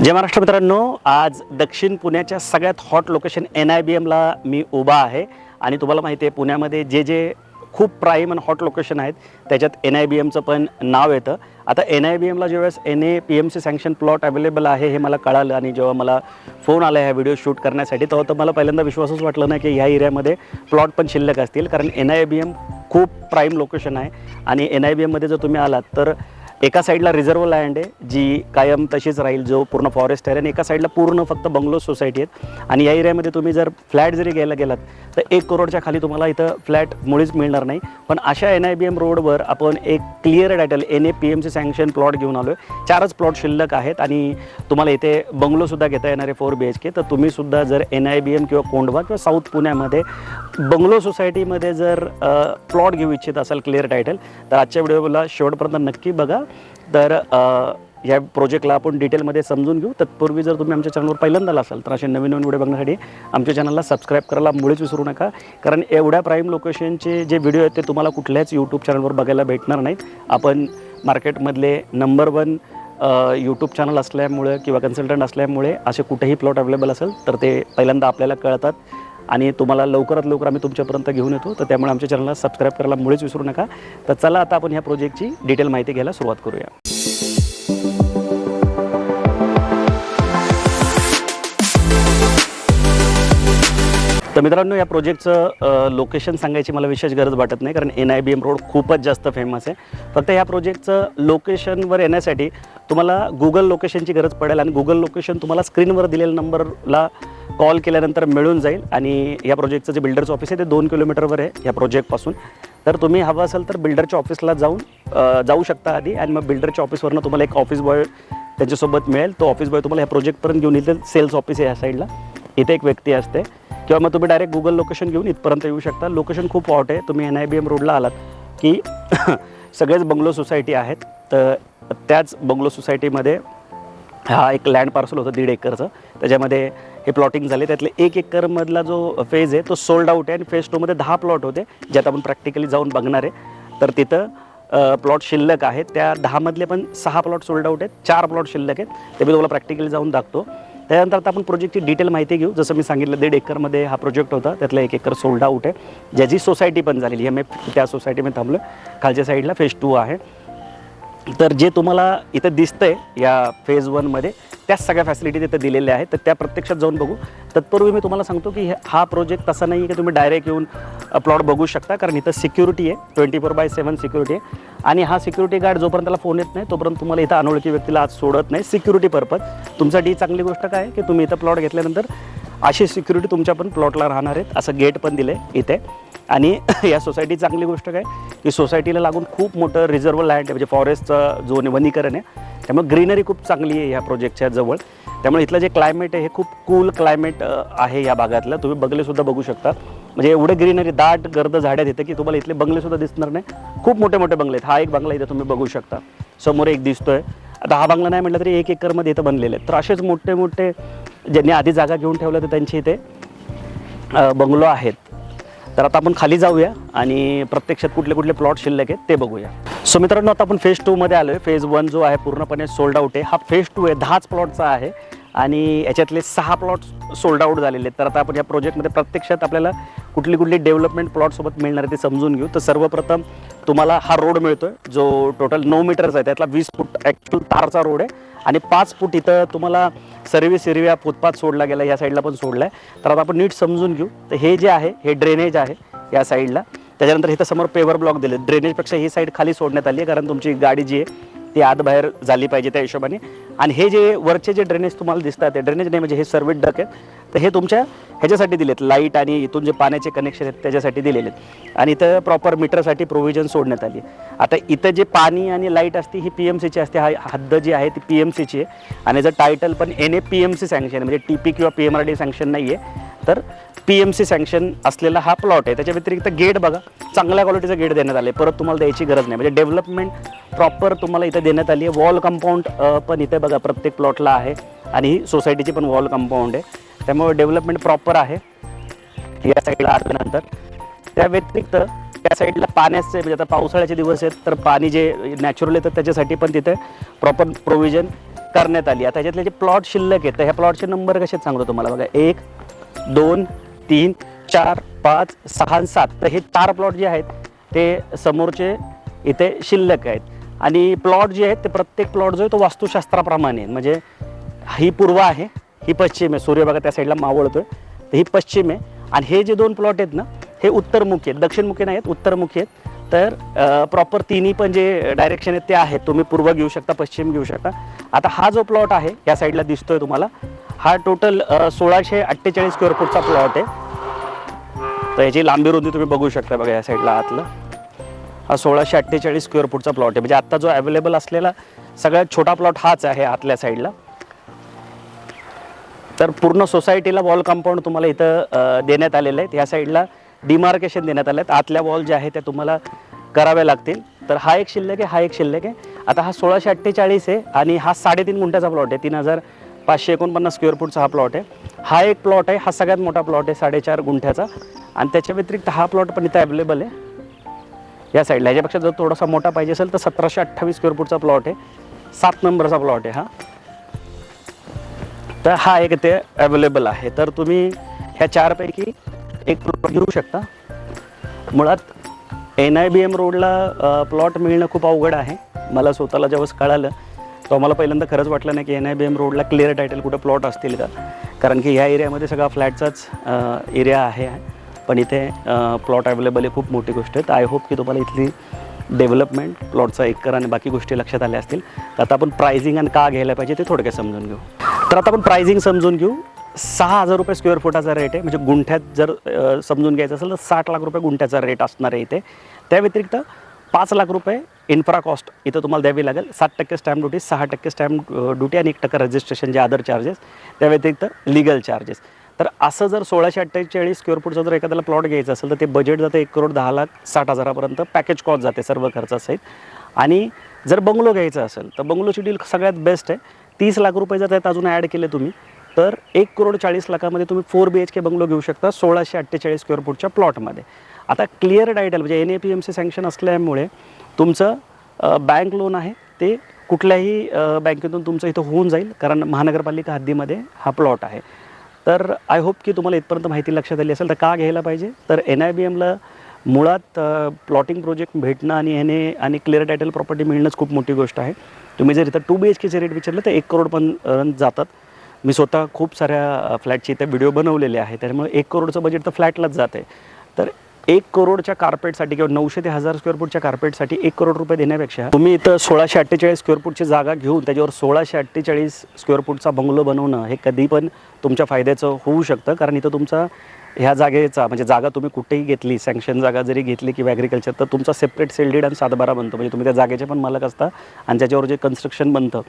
जय महाराष्ट्र मित्रांनो, आज दक्षिण पुण्याच्या सगळ्यात हॉट लोकेशन NIBMला मी उभा आहे आणि तुम्हाला माहिती आहे पुण्यामध्ये जे खूप प्राईम आणि हॉट लोकेशन आहेत त्याच्यात NIBMचं पण नाव येतं. आता NIBMला ज्यावेळेस NAPMC सँक्शन प्लॉट अवेलेबल आहे हे मला कळालं आणि जेव्हा मला फोन आला ह्या व्हिडिओ शूट करण्यासाठी तेव्हा तर मला पहिल्यांदा विश्वासच वाटलं नाही की ह्या एरियामध्ये प्लॉट पण शिल्लक असतील, कारण NIBM खूप प्राईम लोकेशन आहे. आणि NIBMमध्ये जर तुम्ही आलात तर एका साईडला रिझर्व्ह लँड आहे जी कायम तशीच राहील, जो पूर्ण फॉरेस्ट आहे, आणि एका साईडला पूर्ण फक्त बंगलो सोसायटी आहेत. आणि या एरियामध्ये तुम्ही जर फ्लॅट जरी घ्यायला गेलात तर 1 करोडच्या खाली तुम्हाला इथं फ्लॅट मुळीच मिळणार नाही. पण अशा NIBM रोडवर आपण एक clear title NAPMC sanction plot घेऊन आलो आहे. 4च प्लॉट शिल्लक आहेत आणि तुम्हाला इथे बंगलोसुद्धा घेता येणार आहे 4 BHK. तर तुम्हीसुद्धा जर NIBM किंवा कोंढवा किंवा साऊथ पुण्यामध्ये बंगलो सोसायटीमध्ये जर प्लॉट घेऊ इच्छित असाल क्लिअर टायटल तर आजच्या व्हिडिओला शेवटपर्यंत नक्की बघा. तर या प्रोजेक्टला आपण डिटेलमध्ये समजून घेऊ. तत्पूर्वी जर तुम्ही आमच्या चॅनलवर पहिल्यांदा असाल तर असे नवीन व्हिडिओ बघण्यासाठी आमच्या चॅनलला सबस्क्राईब करायला मुळीच विसरू नका, कारण एवढ्या प्राईम लोकेशनचे जे व्हिडिओ आहेत ते तुम्हाला कुठल्याच यूट्यूब चॅनलवर बघायला भेटणार नाहीत. आपण मार्केटमधले नंबर 1 यूट्यूब चॅनल असल्यामुळे किंवा कन्सल्टंट असल्यामुळे असे कुठेही प्लॉट अवेलेबल असेल तर ते पहिल्यांदा आपल्याला कळतात आणि तुम्हाला लवकरात लवकर आम्ही तुमच्यापर्यंत घेऊन येतो. तर त्यामुळे आमच्या चॅनलला सबस्क्राईब करायला मुळीच विसरू नका. तर चला आता आपण ह्या प्रोजेक्टची डिटेल माहिती घ्यायला सुरुवात करूया. तर मित्रांनो, या प्रोजेक्टचं लोकेशन सांगायची मला विशेष गरज वाटत नाही, कारण NIBM रोड खूपच जास्त फेमस आहे. फक्त ह्या प्रोजेक्टचं लोकेशनवर येण्यासाठी तुम्हाला गुगल लोकेशनची गरज पडेल आणि गुगल लोकेशन तुम्हाला स्क्रीनवर दिलेल्या नंबरला कॉल केल्यानंतर मिळून जाईल. आणि या प्रोजेक्टचं जे बिल्डरचं ऑफिस आहे ते 2 किलोमीटरवर आहे या प्रोजेक्टपासून. तर तुम्ही हवं असेल तर बिल्डरच्या ऑफिसला जाऊ शकता आधी, आणि मग बिल्डरच्या ऑफिसवरनं तुम्हाला एक ऑफिस बॉय त्यांच्यासोबत मिळेल. तो ऑफिस बॉय तुम्हाला ह्या प्रोजेक्टपर्यंत घेऊन येईल. सेल्स ऑफिस आहे ह्या साईडला, इथे एक व्यक्ती असते, किंवा मग तुम्ही डायरेक्ट गुगल लोकेशन घेऊन इथपर्यंत येऊ शकता. लोकेशन खूप हॉट आहे. तुम्ही NIBM रोडला आलात की सगळेच बंगलो सोसायटी आहेत. तर त्याच बंगलो सोसायटीमध्ये हा एक लँड पार्सल होतं 1.5 एकरचं. त्याच्यामध्ये हे प्लॉटिंग झाले. त्यातले 1 एकरमधला जो फेज आहे तो सोल्ड आउट आहे आणि फेज 2मध्ये 10 प्लॉट होते ज्यात आपण प्रॅक्टिकली जाऊन बघणार आहे. तर तिथं प्लॉट शिल्लक आहेत. त्या 10मधले पण 6 प्लॉट सोल्ड आउट आहेत, 4 प्लॉट शिल्लक आहेत. ते मी तुम्हाला प्रॅक्टिकली जाऊन दाखवतो. त्यानंतर आता आपण प्रोजेक्टची डिटेल माहिती घेऊ. जसं मी सांगितलं 1.5 एकरमध्ये हा प्रोजेक्ट होता, त्यातला 1 एकर सोल्ड आउट आहे, ज्याची सोसायटी पण झालेली आहे. मी त्या सोसायटीमध्ये थांबलो. खालच्या साईडला फेज 2 आहे. तर जे तुम्हाला इथं दिसतंय या फेज 1मध्ये त्या सगळ्या फॅसिलिटी तिथे दिलेल्या आहेत. तर त्या प्रत्यक्षात जाऊन बघू. तत्पूर्वी मी तुम्हाला सांगतो की हा प्रोजेक्ट तसा नाही आहे की तुम्ही डायरेक्ट येऊन प्लॉट बघू शकता, कारण इथं सिक्युरिटी आहे, 24/7 सिक्युरिटी आहे. आणि हा सिक्युरिटी गार्ड जोपर्यंत त्याला फोन येत नाही तोपर्यंत तुम्हाला इथं अनोळखी व्यक्तीला आज सोडत नाही. सिक्युरिटी पर्पज तुमच्यासाठी चांगली गोष्ट काय आहे की तुम्ही इथं प्लॉट घेतल्यानंतर अशी सिक्युरिटी तुमच्या पण प्लॉटला राहणार आहेत. असं गेट पण दिलं आहे इथे. आणि या सोसायटी चांगली गोष्ट काय की सोसायटीला लागून खूप मोठं रिझर्व्ह लँड आहे, म्हणजे फॉरेस्टचं जो वनीकरण आहे. त्यामुळे ग्रीनरी खूप चांगली आहे ह्या प्रोजेक्टच्या जवळ. त्यामुळे इथलं जे क्लायमेट आहे हे खूप कूल क्लायमेट आहे या भागातलं. तुम्ही बंगलेसुद्धा बघू शकता, म्हणजे एवढे ग्रीनरी दाट गर्द झाड्यात येतं की तुम्हाला इथले बंगलेसुद्धा दिसणार नाही. खूप मोठे मोठे बंगले आहेत. हा एक बंगला इथे तुम्ही बघू शकता, समोर एक दिसतोय. आता हा बंगला नाही म्हटलं तरी 1 एकरमध्ये इथं बनलेले आहेत. तर असेच मोठे मोठे ज्यांनी आधी जागा घेऊन ठेवलं तर त्यांचे इथे बंगलो आहेत. तर आता आपण खाली जाऊया आणि प्रत्यक्षात कुठले कुठले प्लॉट शिल्लक आहेत ते बघूया. सो मित्रांनो, आता आपण फेज 2मध्ये आलो आहे. फेज 1 जो आहे पूर्णपणे सोल्ड आउट आहे. हा फेज 2 आहे, 10च प्लॉटचा आहे आणि याच्यातले 6 प्लॉट सोल्ड आउट झालेले आहेत. तर आता आपण या प्रोजेक्टमध्ये प्रत्यक्षात आपल्याला कुठली कुठली डेव्हलपमेंट प्लॉटसोबत मिळणार आहे ते समजून घेऊ. तर सर्वप्रथम तुम्हाला हा रोड मिळतोय जो टोटल 9 मीटरचा आहे. त्यातला 20 फूट ॲक्च्युअल तारचा रोड आहे आणि 5 फूट इथं तुम्हाला सर्व्हिस एरिया फुटपाथ सोडला गेला, या साईडला पण सोडला आहे. तर आता आपण नीट समजून घेऊ. तर हे जे आहे हे ड्रेनेज आहे या साईडला. त्याच्यानंतर इथं समोर पेवर ब्लॉक दिले. ड्रेनेजपेक्षा ही साईड खाली सोडण्यात आली आहे, कारण तुमची गाडी जी आहे ती आत बाहेर झाली पाहिजे त्या हिशोबाने. आणि हे जे वरचे जे ड्रेनेज तुम्हाला दिसतात ते ड्रेनेज नाही, म्हणजे हे सर्विस डक आहेत. तर हे तुमच्या ह्याच्यासाठी दिलेत, लाईट आणि इथून जे पाण्याचे कनेक्शन आहेत त्याच्यासाठी दिलेले आहेत. आणि इथं प्रॉपर मीटरसाठी प्रोव्हिजन सोडण्यात आली. आता इथं जे पाणी आणि लाईट असते ही PMCची असते. हा हद्द जी आहे ती PMCची आहे. आणि याचं टायटल पण NAPMC सँक्शन आहे, म्हणजे TP किंवा PMRD सँक्शन नाही आहे, तर PMC सँक्शन असलेला हा प्लॉट आहे. त्याच्या व्यतिरिक्त गेट बघा, चांगल्या क्वालिटीचं गेट देण्यात आले. परत तुम्हाला द्यायची गरज नाही, म्हणजे डेव्हलपमेंट प्रॉपर तुम्हाला इथं देण्यात आली आहे. वॉल कंपाऊंड पण इथे बघा प्रत्येक प्लॉटला आहे आणि ही सोसायटीची पण वॉल कंपाऊंड आहे. त्यामुळे डेव्हलपमेंट प्रॉपर आहे या साईडला आल्यानंतर. त्या व्यतिरिक्त त्या साईडला पाण्याचे, म्हणजे आता पावसाळ्याचे दिवस आहेत तर पाणी जे नॅचरल येतं त्याच्यासाठी पण तिथे प्रॉपर प्रोव्हिजन करण्यात आली. आता ह्याच्यातले जे प्लॉट शिल्लक आहेत तर ह्या प्लॉटचे नंबर कसे सांगतो तुम्हाला बघा, 1 2 3 4 5 6 आणि 7. तर हे 4 प्लॉट जे आहेत ते समोरचे इथे शिल्लक आहेत. आणि प्लॉट जे आहेत ते प्रत्येक प्लॉट जो आहे तो वास्तुशास्त्राप्रमाणे आहे. म्हणजे ही पूर्व आहे, ही पश्चिम आहे, सूर्य बघा त्या साईडला मावळतोय, तर ही पश्चिम आहे. आणि हे जे 2 प्लॉट आहेत ना हे उत्तरमुखी आहेत, दक्षिणमुखी नाही आहेत, उत्तरमुखी आहेत. तर प्रॉपर तिन्ही पण जे डायरेक्शन आहेत ते आहेत. तुम्ही पूर्व घेऊ शकता, पश्चिम घेऊ शकता. आता हा जो प्लॉट आहे या साईडला दिसतोय तुम्हाला, हा टोटल 1648 स्क्वेअर फूटचा प्लॉट आहे. तर याची लांबी रुंदी तुम्ही बघू शकता बघा या साईडला आतलं. हा 1648 स्क्वेअर फूटचा प्लॉट आहे. म्हणजे आत्ता जो अवेलेबल असलेला सगळ्यात छोटा प्लॉट हाच आहे आतल्या साईडला. तर पूर्ण सोसायटीला वॉल कंपाऊंड तुम्हाला इथं देण्यात आलेलं आहे. या साईडला डिमार्केशन देण्यात आलं आहे. आतल्या वॉल ज्या आहेत त्या तुम्हाला कराव्या लागतील. तर हा एक शिल्लक आहे, हा एक शिल्लक आहे. आता हा 1648 आहे आणि हा 3.5 गुंठ्याचा प्लॉट आहे. 3549 स्क्वेअर फूटचा हा प्लॉट आहे. हा एक प्लॉट आहे, हा सगळ्यात मोठा प्लॉट आहे 4.5 गुंठ्याचा. आणि त्याच्या व्यतिरिक्त हा प्लॉट पण इथं अवेलेबल आहे या साईडला. याच्यापेक्षा जर थोडासा मोठा पाहिजे असेल तर 1728 स्क्वेअर फूटचा प्लॉट आहे, 7 नंबरचा प्लॉट आहे हा. तर हा एक ते अवेलेबल आहे. तर तुम्ही ह्या 4 पैकी एक प्लॉट घेऊ शकता. मुळात NIBM रोडला प्लॉट मिळणं खूप अवघड आहे. मला स्वतःला जेव्हा कळालं तेव्हा मला पहिल्यांदा खरंच वाटलं नाही की NIBM रोडला क्लिअर टायटल कुठं प्लॉट असतील का, कारण की ह्या एरियामध्ये सगळा फ्लॅटचाच एरिया आहे. पण इथे प्लॉट अवेलेबल आहे, खूप मोठी गोष्ट आहे. तर आय होप की तुम्हाला इथली डेव्हलपमेंट, प्लॉटचा एकर आणि बाकी गोष्टी लक्षात आल्या असतील. तर आता आपण प्राइसिंग आणि का घ्यायला पाहिजे ते थोडक्यात समजून घेऊ. तर आता आपण प्राइसिंग समजून घेऊ. 6,000 रुपये स्क्वेअर फुटाचा रेट आहे. म्हणजे गुंठ्यात जर समजून घ्यायचं असेल तर 60 लाख रुपये गुंठ्याचा रेट असणार आहे इथे. त्या व्यतिरिक्त 5 लाख रुपये इन्फ्रा कॉस्ट इथं तुम्हाला द्यावी लागेल. 7% स्टॅम्प ड्युटी, 6% स्टॅम्प ड्युटी आणि 1% रजिस्ट्रेशन जे अदर चार्जेस, त्या व्यतिरिक्त लिगल चार्जेस. तर असं जर 1648 स्क्वेअर फूटचा जर एखाद्याला प्लॉट घ्यायचा असेल तर ते बजेट जातं 1,10,60,000 पॅकेज कॉस्ट जाते सर्व खर्चासहित. आणि जर बंगलो घ्यायचा असेल तर बंगलोची डील सगळ्यात बेस्ट आहे. 30 लाख रुपये जर त्यात अजून ॲड केले तुम्ही तर 1,40,00,000 तुम्ही 4 BHK बंगलो घेऊ शकता 1648 स्क्वेअर फूटच्या प्लॉटमध्ये. आता क्लिअर टायटल म्हणजे NAPMC सँक्शन असल्यामुळे तुमचं बँक लोन आहे ते कुठल्याही बँकेतून तुमचं इथं होऊन जाईल, कारण महानगरपालिका हद्दीमध्ये हा प्लॉट आहे. तर आय होप की तुम्हाला इथपर्यंत माहिती लक्षात आली असेल. तर का घ्यायला पाहिजे, तर NIBMला मुळात प्लॉटिंग प्रोजेक्ट भेटणं आणि क्लिअर टायटल प्रॉपर्टी मिळणंच खूप मोठी गोष्ट आहे. तुम्ही जर इथं 2 BHKचे रेट विचारलं तर 1 करोड पण जातात. मी स्वतः खूप साऱ्या फ्लॅटचे इथे व्हिडिओ बनवलेले आहे, त्यामुळे 1 करोडचं बजेट तर फ्लॅटलाच जातं आहे. तर 1 करोडच्या कार्पेटसाठी किंवा 900 ते 1000 स्क्वेअर फूटच्या कार्पेटसाठी 1 करोड रुपये देण्यापेक्षा तुम्ही इथं 1648 स्क्वेअर फूटची जागा घेऊन त्याच्यावर 1648 स्क्वेअर फूटचा बंगलो बनवणं हे कधी पण तुमच्या फायद्याचं होऊ शकतं. कारण इथं तुमचा ह्या जागेचा म्हणजे जागा तुम्ही कुठेही घेतली, सँक्शन जागा जरी घेतली किंवा ॲग्रिकल्चर, तर तुमचा सेपरेट सेल डीड आणि 7/12 बनतो. म्हणजे तुम्ही त्या जागेचे पण मालक असता आणि त्याच्यावर जे कन्स्ट्रक्शन बनतं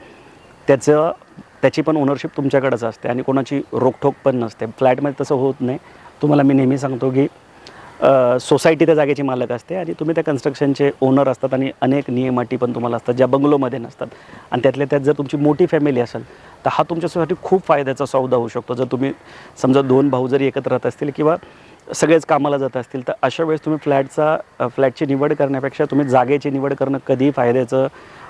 त्याची पण ओनरशिप तुमच्याकडेच असते आणि कोणाची रोकठोक पण नसते. फ्लॅटमध्ये तसं होत नाही. तुम्हाला मी नेहमी सांगतो की सोसायटी त्या जागेची मालक असते आणि तुम्ही त्या कन्स्ट्रक्शनचे ओनर असतात आणि अनेक नियम अटी पण तुम्हाला असतात ज्या बंगलोमध्ये नसतात. आणि त्यातल्या त्यात जर तुमची मोठी फॅमिली असेल तर हा तुमच्यासाठी खूप फायद्याचा सौदा होऊ शकतो. जर तुम्ही समजा 2 भाऊ जरी एकत्र राहत असतील किंवा सगळेच कामाला जात असतील तर अशा वेळेस तुम्ही फ्लॅटची निवड करण्यापेक्षा तुम्ही जागेची निवड करणं कधीही फायद्याचं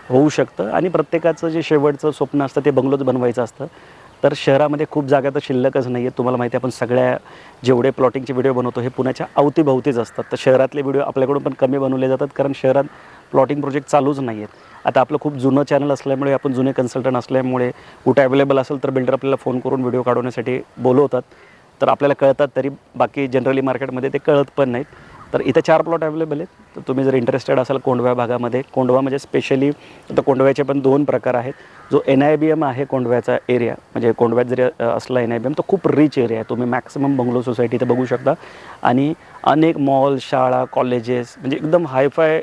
होऊ शकतं. आणि प्रत्येकाचं जे शेवटचं स्वप्न असतं ते बंगलोच बनवायचं असतं. तर शहरामध्ये खूप जागा तर शिल्लकच नाही आहेत. तुम्हाला माहिती आहे आपण सगळ्या जेवढे प्लॉटिंगचे व्हिडिओ बनवतो हे पुण्याच्या अवतीभवतीच असतात. तर शहरातले व्हिडिओ आपल्याकडून पण कमी बनवले जातात कारण शहरात प्लॉटिंग प्रोजेक्ट चालूच नाही आहेत. आता आपलं खूप जुनं चॅनल असल्यामुळे, आपण जुने कन्सल्टंट असल्यामुळे कुठे अवेलेबल असेल तर बिल्डर आपल्याला फोन करून व्हिडिओ काढवण्यासाठी बोलवतात. तर आपल्याला कळतात, तरी बाकी जनरली मार्केटमध्ये ते कळत पण नाहीत. तर इथं 4 प्लॉट अवेलेबल आहेत. तर तुम्ही जर इंटरेस्टेड असाल कोंडव्या भागामध्ये, कोंडवा म्हणजे स्पेशली आता कोंडव्याचे पण 2 प्रकार आहेत. जो NIBM आहे कोंडव्याचा एरिया, म्हणजे कोंडव्यात जरी असला NIBM तो खूप रिच एरिया आहे. तुम्ही मॅक्सिमम बंगलो सोसायटी इथं बघू शकता आणि अनेक मॉल, शाळा, कॉलेजेस म्हणजे एकदम हायफाय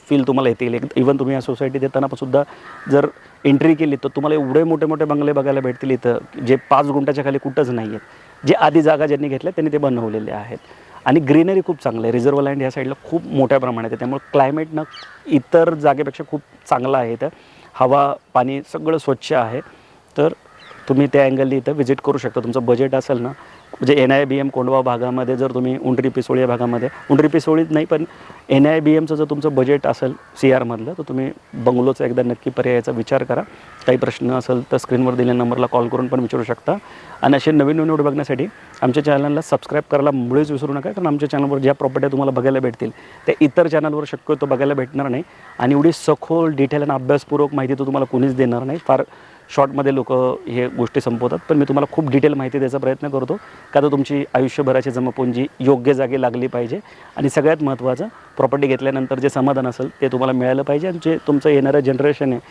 फील तुम्हाला येतील. इवन तुम्ही या सोसायटीत येताना पण सुद्धा जर एंट्री केली तर तुम्हाला एवढे मोठे मोठे बंगले बघायला भेटतील इथं, जे 5 गुंठ्याच्या खाली कुठंच नाही आहेत. जे आधी जागा ज्यांनी घेतल्या त्यांनी ते बनवलेले आहेत. आणि ग्रीनरी खूप चांगलं आहे. रिझर्व्ह लँड ह्या साईडला खूप मोठ्या प्रमाणात आहे. त्यामुळे क्लायमेटनं इतर जागेपेक्षा खूप चांगलं आहे. इथं हवा, पाणी सगळं स्वच्छ आहे. तर तुम्ही त्या अँगलनी इथं व्हिजिट करू शकता. तुमचं बजेट असेल ना, म्हणजे NIBM कोंढवा भागामध्ये जर तुम्ही उंडरी पिसोळी या भागामध्ये, उंडरी पिसोळीत नाही पण NIBMचं जर तुमचं बजेट असेल CR मधलं, तर तुम्ही बंगलोचा एकदा नक्की पर्यायाचा विचार करा. काही प्रश्न असेल तर स्क्रीनवर दिलेल्या नंबरला कॉल करून पण विचारू शकता. आणि असे नवीन नवीन व्हिडिओ बघण्यासाठी आमच्या चॅनलला सबस्क्राईब करायला मुळीच विसरू नका, कारण आमच्या चॅनलवर ज्या प्रॉपर्ट्या तुम्हाला बघायला भेटतील त्या इतर चॅनलवर शक्यतो बघायला भेटणार नाही. आणि एवढी सखोल डिटेल आणि अभ्यासपूर्वक माहिती तर तुम्हाला कोणीच देणार नाही. फार शॉर्टमध्ये लोक हे गोष्टी संपवतात, पण मी तुम्हाला खूप डिटेल माहिती द्यायचा प्रयत्न करतो, का तर तुमची आयुष्यभराची जमापुंजी योग्य जागी लागली पाहिजे. आणि सगळ्यात महत्त्वाचं, प्रॉपर्टी घेतल्यानंतर जे समाधान असेल ते तुम्हाला मिळालं पाहिजे, आणि जे तुमचं येणारं जनरेशन आहे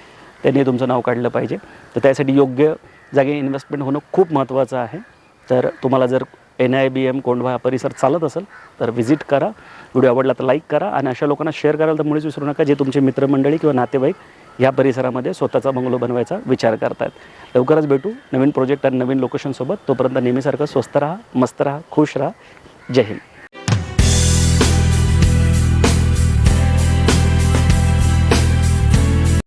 त्यांनी तुमचं नाव काढलं पाहिजे. तर त्यासाठी योग्य जागी इन्व्हेस्टमेंट होणं खूप महत्त्वाचं आहे. तर तुम्हाला जर NIBM कोंढवा हा परिसर चालत असेल तर व्हिजिट करा. व्हिडिओ आवडला तर लाईक करा, आणि अशा लोकांना शेअर करायला तर मुळीच विसरू नका जे तुमचे मित्रमंडळी किंवा नातेवाईक या परिसरामध्ये स्वतःचा बंगलो बनवायचा विचार करतात. लवकरच भेटू नवीन प्रोजेक्ट आणि नवीन लोकेशनसोबत. तोपर्यंत नेहमीसारखं स्वस्त राहा, मस्त राहा, खुश राहा. जय हिंद.